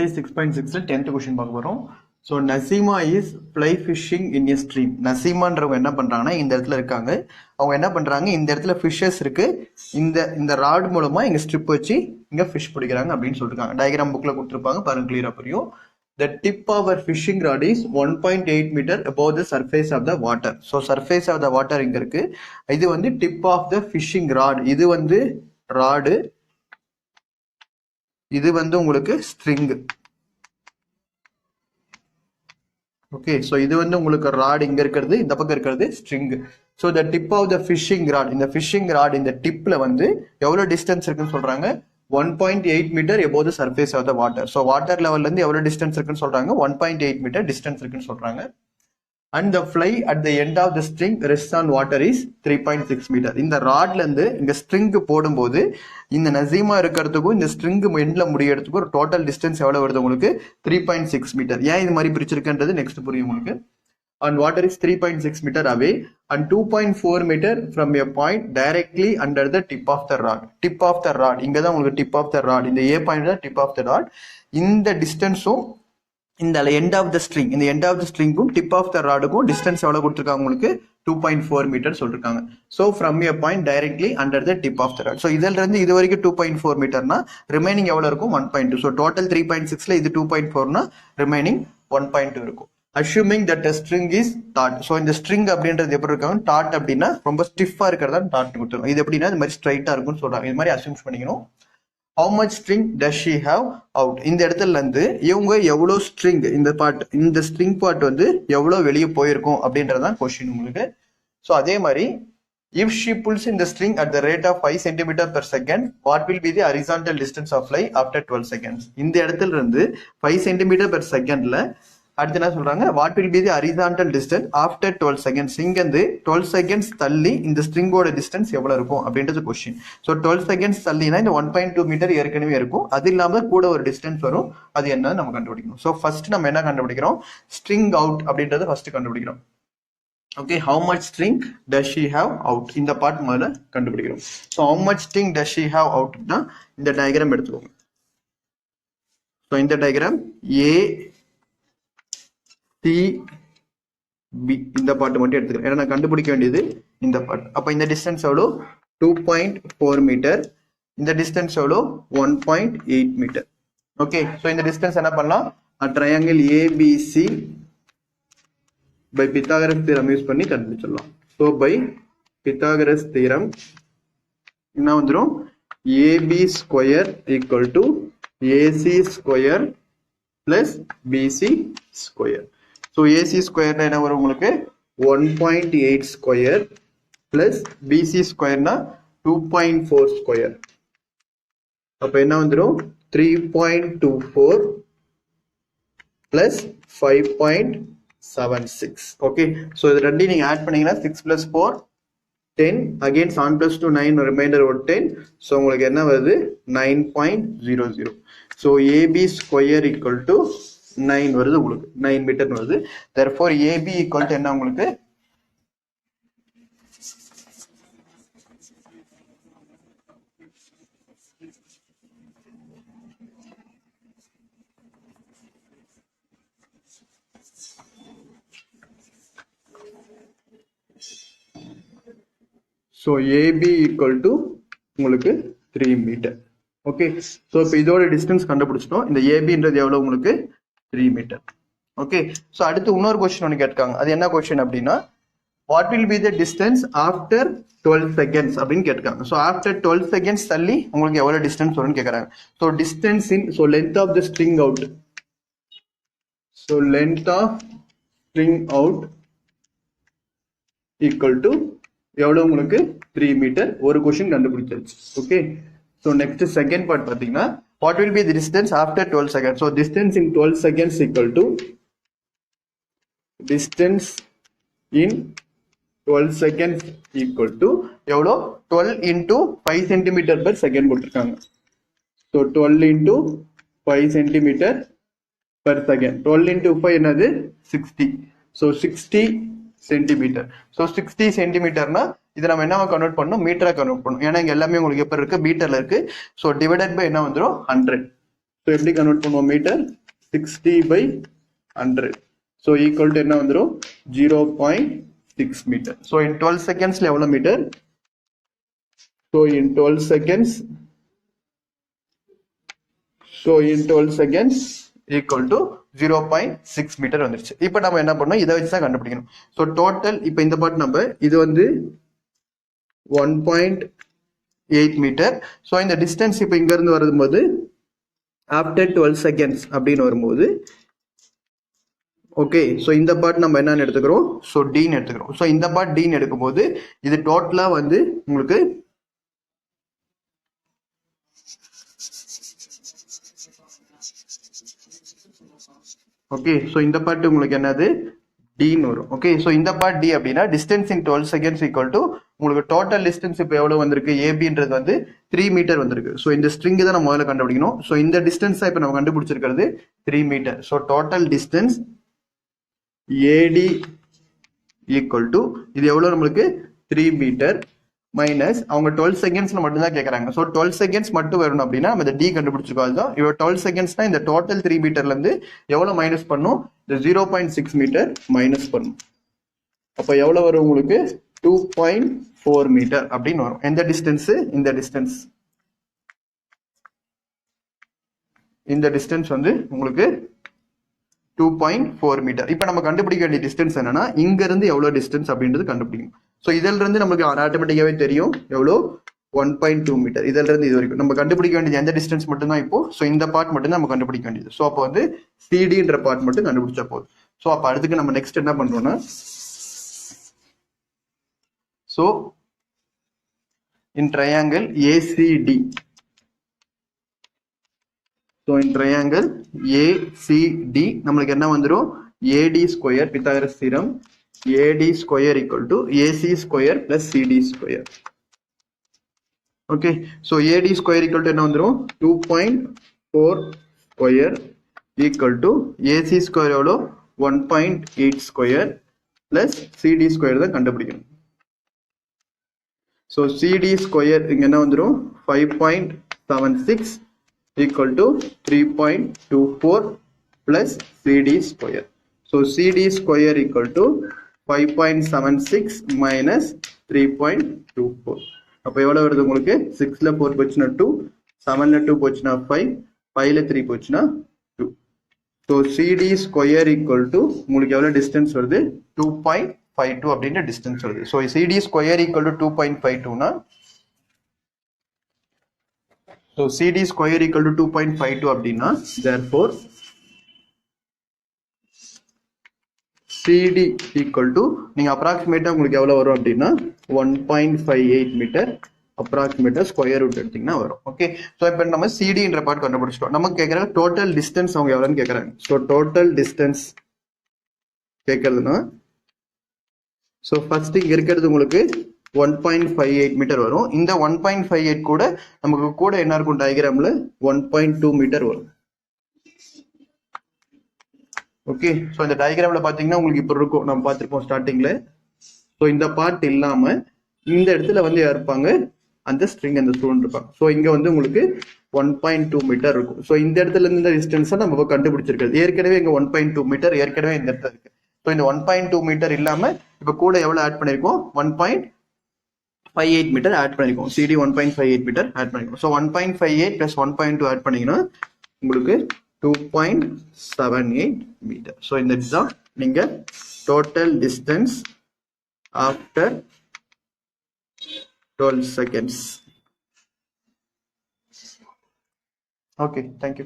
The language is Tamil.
6.6 10th question பார்க்க போறோம். So Nasima is fly fishing in a stream. நசீமான்றவங்க என்ன பண்றாங்கன்னா இந்த இடத்துல இருக்காங்க. அவங்க என்ன பண்றாங்க, இந்த இடத்துல ஃபிஷஸ் இருக்கு, இந்த ராட் மூலமா இங்க ஸ்ட்ரிப் வச்சு இங்க ஃபிஷ் பிடிக்கிறாங்க அப்படின்னு சொல்லிருக்காங்க. டயக்ராம் புக்ல கொடுத்துருப்பாங்க, பாருங்க கிளியரா புரியும். The tip of our fishing rod is 1.8 meter above the surface of the water. So surface of the water இங்க இருக்கு. இது வந்து tip of the fishing rod. இது வந்து ராடு, இது வந்து உங்களுக்கு ஸ்ட்ரிங். ஓகே, சோ இது வந்து உங்களுக்கு ராட் இங்க இருக்கிறது, இந்த பக்கம் இருக்கிறது string. So the tip of the fishing rod, இந்த ஃபிஷிங் ராட் இந்த டிப்ல வந்து எவ்வளவு டிஸ்டன்ஸ் இருக்குன்னு சொல்றாங்க, 1.8 metre above the surface of the water. So water லெவல்ல இருந்து எவ்வளவு டிஸ்டன்ஸ் இருக்குன்னு சொல்றாங்க, 1.8 மீட்டர் டிஸ்டன்ஸ் இருக்குன்னு சொல்றாங்க. And the fly at the end of the string rests on water is 3.6 meter. இந்த ராட்ல இருந்து இங்க ஸ்ட்ரிங் போடும்போது இந்த நசீமா இருக்கிறதுக்கும் இந்த ஸ்ட்ரிங் எண்ட்ல முடியறதுக்கும் ஒரு டோட்டல் டிஸ்டன்ஸ் எவ்வளவு வருது உங்களுக்கு, 3.6 மீட்டர். ஏன் இது மாதிரி பிரிச்சிருக்குன்றது நெக்ஸ்ட் புரியும் உங்களுக்கு. And water is 3.6 meter away and 2.4 meter from a point directly under the tip of the rod. Tip of the rod இங்க தான் உங்களுக்கு tip of the rod, இந்த A பாயிண்ட் தான் tip of the rod. இந்த டிஸ்டன்ஸும் இந்த எண்ட் ஆஃப் த ஸ்ட்ரிங், இந்த எண்ட் ஆஃப் த ஸ்ட்ரிங்கும் டிப் ஆஃப் த ராடுக்கும் டிஸ்டன்ஸ் எவ்வளவு கொடுத்துருக்காங்க உங்களுக்கு, 2.4 மீட்டர் சொல்லிருக்காங்க. So from A point directly under the tip of the rod. So இதுல இருந்து இது வரைக்கும் 2.4 மீட்டர்னா ரிமைனிங் எவ்வளவு இருக்கும், 1.2. ஸோ டோட்டல் 3.6ல இது 2.4னா ரிமைனிங் 1.2 இருக்கும். Assuming that string is dot. So இந்த ஸ்ட்ரிங் அப்படின்றது எப்படி இருக்காங்க, டாட் அப்படின்னா ரொம்ப ஸ்டிஃபா இருக்கிறதா டாட் கொடுத்துருவோம். இது எப்படின்னா இது மாதிரி ஸ்ட்ரைட்டா இருக்கும்னு சொல்றாங்க. இது மாதிரி அஸ்யூம் பண்ணிக்கணும். How much string does she have out? இந்த இடத்துல இருந்து இவங்க எவ்வளவு ஸ்ட்ரிங், இந்த ஸ்ட்ரிங் பார்ட் வந்து எவ்வளவு வெளியே போயிருக்கும் அப்படின்றதான் கொஸ்டின் உங்களுக்கு. ஸோ அதே மாதிரி if she pulls in the string at the rate of 5 cm per second, what will be the horizontal distance of fly after 12 seconds? இந்த இடத்துல இருந்து 5 cm per secondல அடுத்து என்ன சொல்றாங்க, what will be the horizontal distance after 12 seconds? இங்க இருந்து 12 seconds தள்ளி இந்த ஸ்ட்ரிங்கோட டிஸ்டன்ஸ் எவ்வளவு இருக்கும் அப்படின்றது கொஸ்டின். ஸோ 12 seconds தள்ளினா இந்த 1.2 மீட்டர் ஏற்கனவே இருக்கும், அது இல்லாம கூட ஒரு டிஸ்டன்ஸ் வரும், அது என்ன நம்ம கண்டுபிடிக்கணும். ஸோ ஃபர்ஸ்ட் நம்ம என்ன கண்டுபிடிக்கிறோம், ஸ்ட்ரிங் அவுட் அப்படின்றத ஃபர்ஸ்ட் கண்டுபிடிக்கிறோம். Okay, how much string does she have out? இந்த பார்ட் முதல்ல கண்டுபிடிக்கிறோம். So how much string does she have out னா இந்த டயக்ராம் எடுத்துக்கோங்க. ஸோ இந்த டயக்ராம் A C B இந்த பார்ட் மட்டும் எடுத்துக்கிறேன், ஏன்னா நான் கண்டுபிடிக்க வேண்டியது இந்த பார்ட். அப்ப இந்த டிஸ்டன்ஸ் எவ்வளோ, 2.4 மீட்டர். இந்த டிஸ்டன்ஸ் எவ்வளோ, 1.8 மீட்டர். ஓகே, ஸோ இந்த டிஸ்டன்ஸ் என்ன பண்ணலாம், triangle ABC by Pythagoras theorem use பண்ணி கண்டுபிடிச்சிடலாம். ஸோ பை பித்தாகரஸ் தியரம் என்ன வந்துடும், AB square equal to AC square plus BC square. So AC ஸ்கொயர்னா என்ன வரும் உங்களுக்கு, 1.8 ஸ்கொயர் பிளஸ் பிசி ஸ்கொயர்னா 2.4 ஸ்கொயர். அப்ப என்ன வந்துடும், 3.24 பிளஸ் 5.76. ஓகே, ஸோ இது ரெண்டையும் நீங்க ஆட் பண்ணீங்கன்னா 6 plus 4 10, அகைன் 7 plus 2 9, ரிமைண்டர் ஒரு 10. ஸோ உங்களுக்கு என்ன வருது, 9.00. So AB square equal to 9 வருது உங்களுக்கு, 9 மீட்டர் வருது. therefore AB equal to என்ன உங்களுக்கு, so AB equal to உங்களுக்கு 3 மீட்டர். ஓகே, சோ இப்போ இதோட டிஸ்டன்ஸ் கண்டுபிடிச்சிட்டோம். இந்த ஏபின்றது எவ்வளவு உங்களுக்கு, 3 மீட்டர். ஓகே, சோ அடுத்து இன்னொரு क्वेश्चन ஒன்னு கேட்காங்க. அது என்ன क्वेश्चन அப்படின்னா, what will be the distance after 12 seconds அப்படின்னு கேட்காங்க. சோ after 12 seconds தள்ளி உங்களுக்கு எவ்வளவு டிஸ்டன்ஸ் வரும்னு கேக்குறாங்க. So distance in, so length of the string out, so length of string out equal to எவ்வளவு உங்களுக்கு, 3 மீட்டர். ஒரு क्वेश्चन கண்டுபிடிச்சாச்சு. Okay, so next second part பாத்தீங்கன்னா, what will be the distance after 12 seconds? So distance in 12 seconds equal to distance in 12 seconds equal to எவ்வளோ, 12 into 5 cm per second கொடுத்திருக்காங்க. So 12 into 5 cm per second. 12 into 5 என்னது, 60. So 60 centimetre. ஸோ 60 சென்டிமீட்டர்னா இதை நம்ம என்ன கன்வெர்ட் பண்ணணும், மீட்டரா கன்வெர்ட் பண்ணணும். ஏன்னா இங்க எல்லாமே உங்களுக்கு எப்படி இருக்கு, மீட்டர்ல இருக்கு. ஸோ டிவைடட் பை என்ன வந்துடும், 100. ஸோ எப்படி கன்வெர்ட் பண்ணுவோம் மீட்டர் 60/100. ஸோ ஈக்குவல் டு என்ன வந்துடும் 0.6 மீட்டர். ஸோ இன் 12 செகண்ட்ஸ்ல எவ்வளோ metre? So in 12 seconds equal to 0.6 metre வந்துருச்சு. இப்போ நம்ம என்ன பண்ணோம், இதை வச்சு தான் கண்டுபிடிக்கணும். ஸோ டோட்டல் இப்போ இந்த பார்ட் நம்ம இது வந்து 1.8 மீட்டர். ஸோ இந்த டிஸ்டன்ஸ் இப்போ இங்க இருந்து வரும்போது ஆஃப்டர் 12 செகண்ட்ஸ் அப்படின்னு வரும்போது ஓகே. ஸோ இந்த பார்ட் நம்ம என்னன்னு எடுத்துக்கிறோம், ஸோ டீன்னு எடுத்துக்கிறோம். ஸோ இந்த பார்ட் டீன்னு எடுக்கும்போது இது டோட்டலா வந்து உங்களுக்கு ஓகே. ஸோ இந்த பார்ட் உங்களுக்கு என்னது டின்னு வரும். ஓகே. ஸோ இந்த பார்ட் டி அப்படின்னா distance in 12 seconds equal to உங்களுக்கு டோட்டல் டிஸ்டன்ஸ் இப்போ எவ்வளவு வந்திருக்கு, ஏபின்றது வந்து 3 மீட்டர் வந்திருக்கு. ஸோ இந்த ஸ்ட்ரிங் தான் நம்ம முதல்ல கண்டுபிடிக்கணும். ஸோ இந்த டிஸ்டன்ஸ் இப்போ நம்ம கண்டுபிடிச்சிருக்கிறது 3 metre. So total distance AD equal to இது எவ்வளவு நம்மளுக்கு 3 மீட்டர் மைனஸ் அவங்க 12 செகண்ட்ஸ்ல மட்டும் தான் கேட்கறாங்க. ஸோ 12 செகண்ட்ஸ் மட்டும் வரணும் அப்படின்னா நம்ம இந்த டி கண்டுபிடிச்சிருக்கோம். அதுதான் இவ 12 செகண்ட்ஸ்னா இந்த டோட்டல் 3 மீட்டர்ல இருந்து எவ்வளவு மைனஸ் பண்ணும், இந்த 0.6 மீட்டர் மைனஸ் பண்ணும். அப்ப எவ்வளவு வரும் உங்களுக்கு 2.4 மீட்டர் அப்படின்னு வரும். எந்த டிஸ்டன்ஸ், இந்த டிஸ்டன்ஸ் வந்து உங்களுக்கு 2.4 மீட்டர். இப்ப நம்ம கண்டுபிடிக்க வேண்டிய டிஸ்டன்ஸ் என்னன்னா இங்க இருந்து எவ்வளவு டிஸ்டன்ஸ் அப்படின்றது கண்டுபிடிக்கணும். ஸோ இதுல இருந்து நமக்கு ஆட்டோமேட்டிக்காவே தெரியும் எவ்வளோ 1.2 மீட்டர். இதுல இருந்து இது வரைக்கும் நம்ம கண்டுபிடிக்க வேண்டியது எந்த டிஸ்டன்ஸ் மட்டும் தான் இப்போ. ஸோ இந்த பார்ட் மட்டும் தான் நம்ம கண்டுபிடிக்க வேண்டியது. ஸோ அப்போ வந்து சிடின்ற பார்ட் மட்டும் கண்டுபிடிச்சா போதும். ஸோ அப்போ அடுத்துக்கு நம்ம நெக்ஸ்ட் என்ன பண்றோம்னா so in triangle ACD so in triangle ACD நம்மளுக்கு என்ன வந்துடும், AD square Pythagoras theorem AD square equal to AC square plus CD square. Okay. So AD square equal to என்ன வந்துடும் 2.4 square equal to AC square எவ்வளோ 1.8 ஸ்கொயர் பிளஸ் சிடி ஸ்கொயர் தான் கண்டுபிடிக்கணும். ஸோ சிடி ஸ்கொயர் இங்க என்ன வந்துடும் 5.76 equal to 3.24 plus CD square. So CD square equal to 5.76 minus 3.24. அப்போ எவ்வளவு வருது உங்களுக்கு 6ல 4 போச்சுன்னா 2, 7ல 2 போச்சுன்னா 5, 5ல 3 போச்சுன்னா 2. So CD square equal to உங்களுக்கு எவ்வளவு டிஸ்டன்ஸ் வருது 2.52 அப்படின்ற டிஸ்டன்ஸ் வருது. So CD square equal to 2.52 னா so CD square equal to 2.52 அப்படின்னா therefore CD equal to நீங்க approximate உங்களுக்கு எவ்வளவு வரும் அப்படின்னா 1.58 மீட்டர் approximate ஸ்கொயர் ரூட் எடுத்தீங்கன்னா வரும். ஓகே. சோ இப்போ நம்ம CD என்ற பார்ட் கண்டுபிடிச்சிட்டோம். நமக்கு கேக்குற டோட்டல் டிஸ்டன்ஸ் அவங்க எவ்வளவுன்னு கேக்குறாங்க. சோ டோட்டல் டிஸ்டன்ஸ் கேக்குறதுனா சோ ஃபர்ஸ்ட் இங்க இருக்கிறது உங்களுக்கு 1.58 மீட்டர் வரும். இந்த 1.58 கூட நமக்கு கூட என்ன இருக்கும் டயகிராம்ல 1.2 மீட்டர் வரும். ஓகே. சோ இந்த டயகிராம்ல பாத்தீங்கன்னா உங்களுக்கு இப்படி இருக்கும், நம்ம பார்த்திருப்போம் ஸ்டார்டிங்ல. சோ இந்த பார்ட் இல்லாம இந்த இடத்துல வந்து யார் இருப்பாங்க, அந்த ஸ்ட்ரிங் அந்த ஸ்டூடெண்ட் இருப்பாங்க. சோ இங்க வந்து உங்களுக்கு 1.2 மீட்டர் இருக்கும். சோ இந்த இடத்துல இருந்து இந்த டிஸ்டன்ஸ் நம்ம கண்டுபிடிச்சிருக்கிறது. ஏற்கனவே இங்க 1.2 மீட்டர் ஏற்கனவே இந்த இடத்துல இருக்கு. சோ இந்த 1.2 மீட்டர் இல்லாம இப்ப கூட எவ்வளவு ஆட் பண்ணிருக்கோம் 1.58 மீட்டர் ஆட் பண்ணிருக்கோம். CD 1.58 மீட்டர் ஆட் பண்ணிருக்கோம். சோ 1.58 plus 1.2 ஆட் பண்ணீங்கன்னா உங்களுக்கு 2.78 மீட்டர். சோ இந்த இதுதான் நீங்க total distance after 12 seconds. Okay, thank you.